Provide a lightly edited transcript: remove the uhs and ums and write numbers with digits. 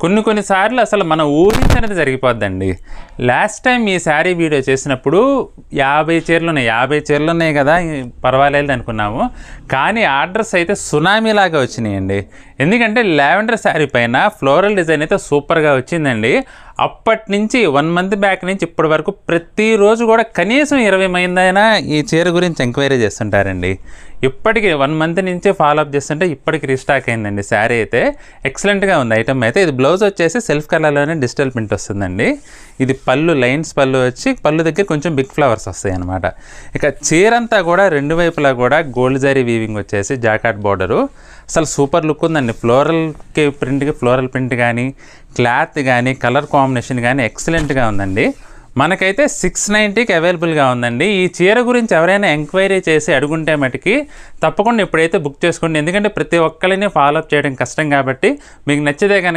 కొన్నిసార్లు అసలు మన ఊహించినది జరిగిపోద్దండి. లాస్ట్ టైం ఈ శారీ వీడియో చేసినప్పుడు 50 చీరలు ఉన్నాయి కదా, పర్వాలేదు అనుకున్నాము. కానీ ఆర్డర్స్ అయితే సునామీలాగా వచ్చినాయండి. ఎందుకంటే లావెండర్ శారీ పైన ఫ్లోరల్ డిజైన్ అయితే సూపర్గా వచ్చిందండి. అప్పటి నుంచి 1 మంత్ బ్యాక్ నుంచి ఇప్పటి వరకు ప్రతిరోజు కూడా కనీసం 20 మంది అయినా ఈ చీర గురించి ఎంక్వైరీ చేస్తుంటారండి. ఇప్పటికి 1 మంత్ నుంచి ఫాలోఅప్ చేస్తుంటే ఇప్పటికి రీస్టాక్ అయిందండి. శారీ అయితే ఎక్సలెంట్గా ఉంది ఐటమ్ అయితే. ఇది బ్లౌజ్ వచ్చేసి సెల్ఫ్ కలర్లోనే డిజిటల్ ప్రింట్ వస్తుందండి. ఇది పళ్ళు లైన్స్ పళ్ళు వచ్చి పళ్ళు దగ్గర కొంచెం బిగ్ ఫ్లవర్స్ వస్తాయి అన్నమాట. ఇక చీర అంతా కూడా 2 వైపులా కూడా గోల్డ్ జరీ వీవింగ్ వచ్చేసి జాకాట్ బార్డరు. అసలు సూపర్ లుక్ ఉందండి. ఫ్లోరల్ ప్రింట్ కానీ, క్లాత్ కానీ, కలర్ కాంబినేషన్ కానీ ఎక్సలెంట్గా ఉందండి. మనకైతే 690కి అవైలబుల్గా ఉందండి. ఈ చీర గురించి ఎవరైనా ఎంక్వైరీ చేసి అడుగుంటే మటుకి తప్పకుండా ఇప్పుడైతే బుక్ చేసుకోండి. ఎందుకంటే ప్రతి ఒక్కరిని ఫాలోఅప్ చేయడం కష్టం కాబట్టి మీకు నచ్చితే కనుక